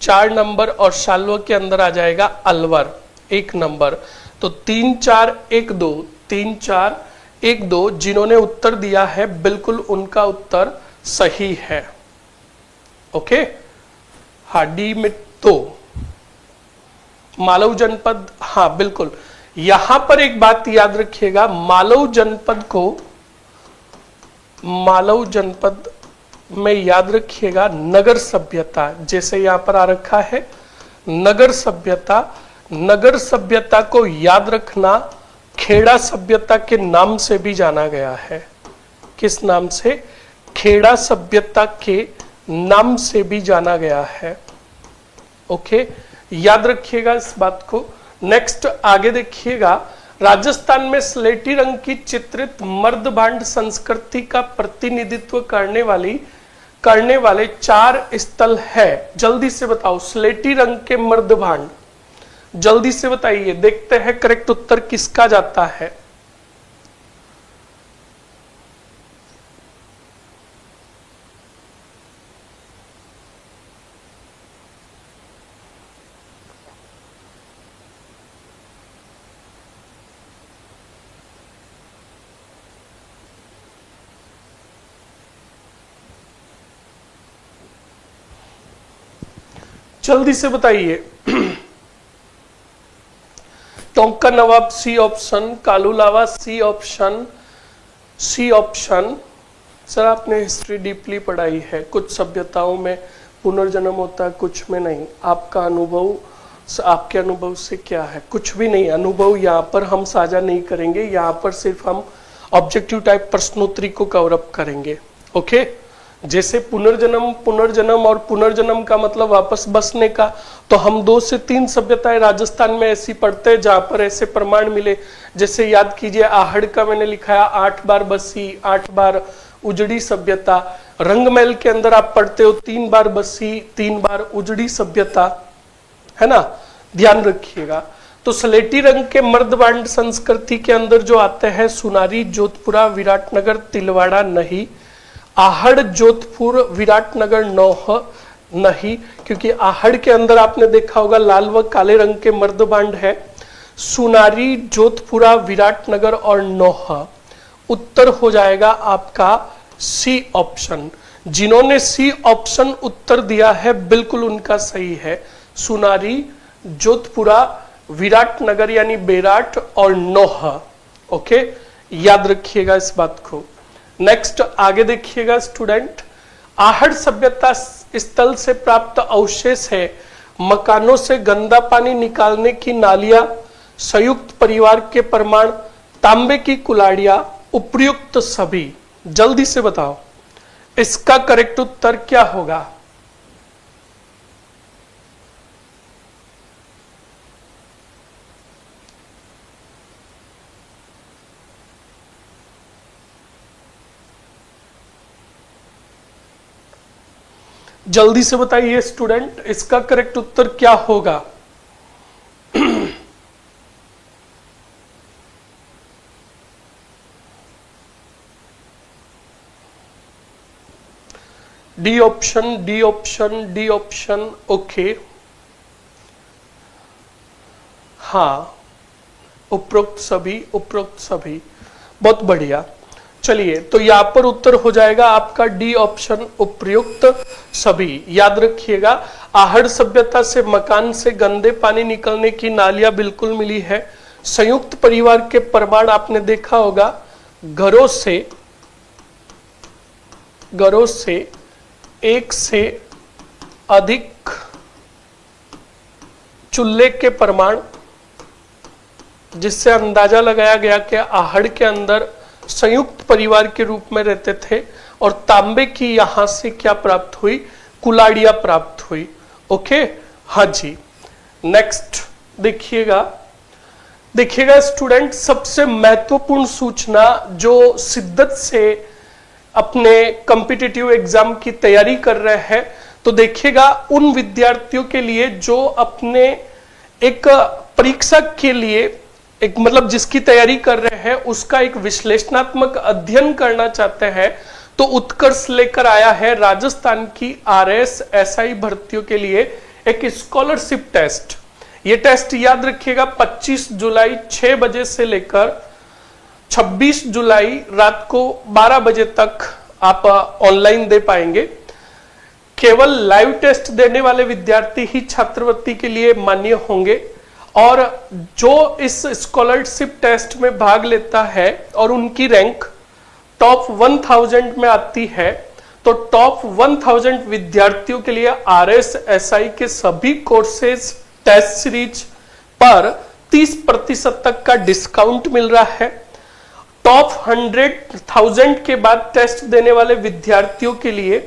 4 number. और शाल्व के अंदर आ जाएगा अलवर 1 नंबर। तो 3 4 1 2, 3 4 1 2 जिन्होंने उत्तर दिया है बिल्कुल उनका उत्तर सही है। ओके, हाँ, डी में 2 मालव जनपद। हाँ बिल्कुल, यहां पर एक बात याद रखिएगा, मालव जनपद में याद रखिएगा नगर सभ्यता, जैसे यहां पर आ रखा है नगर सभ्यता को याद रखना खेड़ा सभ्यता के नाम से भी जाना गया है। किस नाम से? खेड़ा सभ्यता के नाम से भी जाना गया है। ओके, याद रखिएगा इस बात को। नेक्स्ट आगे देखिएगा, राजस्थान में स्लेटी रंग की चित्रित मर्दभांड संस्कृति का प्रतिनिधित्व करने वाली करने वाले 4 स्थल है, जल्दी से बताओ। स्लेटी रंग के मर्दभांड, जल्दी से बताइए, देखते हैं करेक्ट उत्तर किसका जाता है। जल्दी से बताइए। टोंक का नवाब सी ऑप्शन, कालू लावा C option, C option. Sir आपने हिस्ट्री डीपली पढ़ाई है, कुछ सभ्यताओं में पुनर्जन्म होता है, कुछ में नहीं। आपका अनुभव, आपके अनुभव से क्या है? कुछ भी नहीं। अनुभव यहाँ पर हम साझा नहीं करेंगे, यहाँ पर सिर्फ हम ऑब्जेक्टिव टाइप प्रश्नोत्तरी को कवर अप करेंगे। ओके, जैसे पुनर्जन्म, पुनर्जन्म और पुनर्जन्म का मतलब वापस बसने का, तो हम 2 से 3 सभ्यताएं राजस्थान में ऐसी पढ़ते हैं जहां पर ऐसे प्रमाण मिले। जैसे याद कीजिए, आहड़ का मैंने लिखा है 8 बार बसी, 8 बार उजड़ी सभ्यता। रंगमहल के अंदर आप पढ़ते हो 3 बार बसी, 3 बार उजड़ी सभ्यता, है ना, ध्यान रखिएगा। तो स्लेटी रंग के मर्दबांड संस्कृति के अंदर जो आते हैं सुनारी, जोधपुरा, विराटनगर, तिलवाड़ा नहीं। आहड़, जोधपुर, विराटनगर, नौह नहीं, क्योंकि आहड़ के अंदर आपने देखा होगा लाल व काले रंग के मर्दबांड है। सुनारी, जोधपुरा, विराटनगर और नौह। उत्तर हो जाएगा आपका सी ऑप्शन। जिन्होंने सी ऑप्शन उत्तर दिया है बिल्कुल उनका सही है। सुनारी, जोधपुरा, विराटनगर यानी बेराट और नौह। ओके, याद रखिएगा इस बात को। नेक्स्ट आगे देखिएगा स्टूडेंट। आहड़ सभ्यता स्थल से प्राप्त अवशेष है मकानों से गंदा पानी निकालने की नालियां, संयुक्त परिवार के प्रमाण, तांबे की कुल्हाड़ियां, उपर्युक्त सभी। जल्दी से बताओ इसका करेक्ट उत्तर क्या होगा। जल्दी से बताइए स्टूडेंट, इसका करेक्ट उत्तर क्या होगा। D option, D option, D option. Okay, हाँ, उपरोक्त सभी, उपरोक्त सभी, बहुत बढ़िया। चलिए, तो यहां पर उत्तर हो जाएगा आपका डी ऑप्शन, उपयुक्त सभी। याद रखिएगा, आहड़ सभ्यता से मकान से गंदे पानी निकलने की नालियां बिल्कुल मिली है। संयुक्त परिवार के प्रमाण आपने देखा होगा, घरों से एक से अधिक चूल्हे के प्रमाण, जिससे अंदाजा लगाया गया कि आहड़ के अंदर संयुक्त परिवार के रूप में रहते थे। और तांबे की यहां से क्या प्राप्त हुई, कुल्हाड़ियां प्राप्त हुई। ओके, हाँ जी। नेक्स्ट देखिएगा, देखिएगा स्टूडेंट, सबसे महत्वपूर्ण सूचना जो शिद्दत से अपने कॉम्पिटिटिव एग्जाम की तैयारी कर रहे हैं, तो देखिएगा उन विद्यार्थियों के लिए जो अपने एक परीक्षा के लिए एक मतलब जिसकी तैयारी कर रहे हैं उसका एक विश्लेषणात्मक अध्ययन करना चाहते हैं, तो उत्कर्ष लेकर आया है राजस्थान की आरएस एसआई भर्तियों के लिए एक स्कॉलरशिप टेस्ट। ये टेस्ट याद रखिएगा 25 जुलाई 6 बजे से लेकर 26 जुलाई रात को 12 बजे तक आप ऑनलाइन दे पाएंगे। केवल लाइव टेस्ट देने वाले विद्यार्थी ही छात्रवृत्ति के लिए मान्य होंगे। और जो इस स्कॉलरशिप टेस्ट में भाग लेता है और उनकी रैंक टॉप 1000 में आती है, तो टॉप 1000 विद्यार्थियों के लिए आरएसएसआई के सभी कोर्सेज टेस्ट सीरीज पर 30% तक का डिस्काउंट मिल रहा है। टॉप 100,000 के बाद टेस्ट देने वाले विद्यार्थियों के लिए,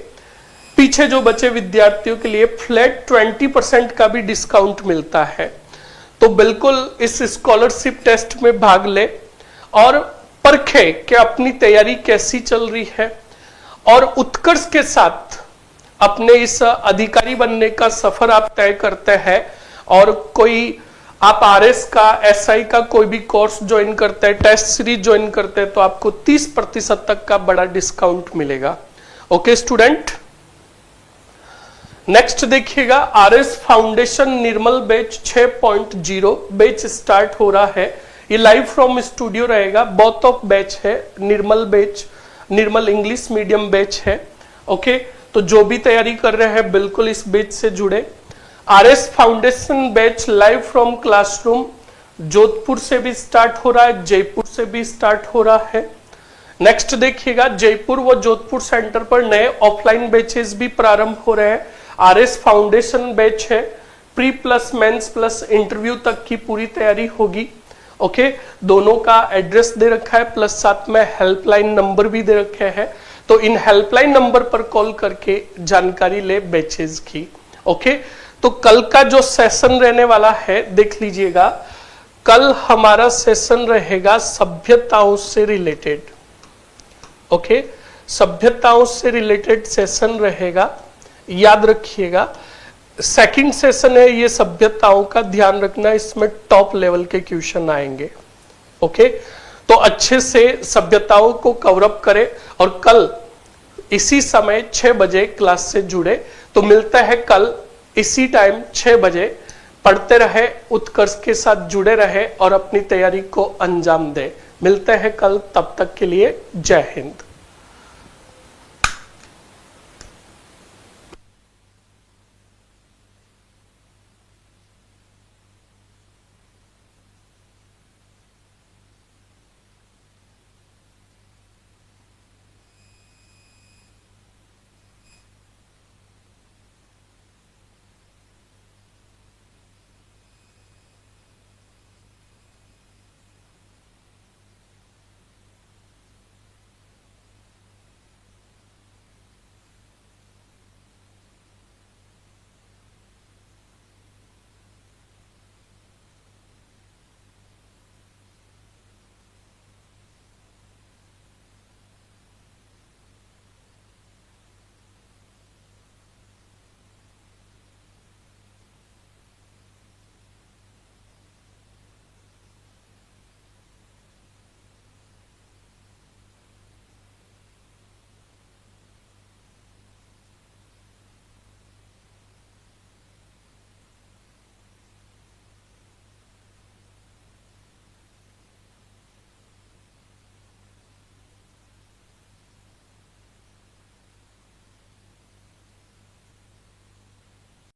पीछे जो बचे विद्यार्थियों के लिए फ्लैट 20% का भी डिस्काउंट मिलता है। तो बिल्कुल इस स्कॉलरशिप टेस्ट में भाग ले और परखे कि अपनी तैयारी कैसी चल रही है। और उत्कर्ष के साथ अपने इस अधिकारी बनने का सफर आप तय करते हैं और कोई आप आरएस का, एसआई का कोई भी कोर्स ज्वाइन करते हैं, टेस्ट सीरीज ज्वाइन करते हैं, तो आपको 30% तक का बड़ा डिस्काउंट मिलेगा। ओके स्टूडेंट, नेक्स्ट देखिएगा, आरएस फाउंडेशन निर्मल बैच 6.0 बैच स्टार्ट हो रहा है। ये लाइव फ्रॉम स्टूडियो रहेगा, बोथ ऑफ बैच है, निर्मल बैच, निर्मल इंग्लिश मीडियम बैच है। ओके, तो जो भी तैयारी कर रहे हैं बिल्कुल इस बैच से जुड़े। RS foundation batch live from classroom Jodhpur से भी स्टार्ट हो रहा है, जयपुर से भी स्टार्ट हो रहा है। नेक्स्ट देखिएगा, जयपुर व जोधपुर सेंटर पर नए ऑफलाइन बैचेस भी प्रारंभ हो रहे हैं। आरएस फाउंडेशन बैच है, pre plus mains plus interview तक की पूरी तैयारी होगी। ओके, दोनों का एड्रेस दे रखा है, प्लस साथ में हेल्पलाइन नंबर भी दे रखे हैं, तो इन हेल्पलाइन नंबर पर कॉल करके जानकारी ले बैचेस की। ओके, तो कल का जो सेशन रहने वाला है देख लीजिएगा, कल हमारा सेशन रहेगा सभ्यताओं से रिलेटेड। ओके, सभ्यताओं से रिलेटेड सेशन रहेगा, याद रखिएगा। सेकंड सेशन है ये सभ्यताओं का, ध्यान रखना इसमें टॉप लेवल के क्वेश्चन आएंगे। ओके, तो अच्छे से सभ्यताओं को कवर अप करें और कल इसी समय 6 बजे क्लास से जुड़े। तो मिलता है कल इसी टाइम 6 बजे। पढ़ते रहे, उत्कर्ष के साथ जुड़े रहे और अपनी तैयारी को अंजाम दे। मिलते हैं कल, तब तक के लिए जय हिंद।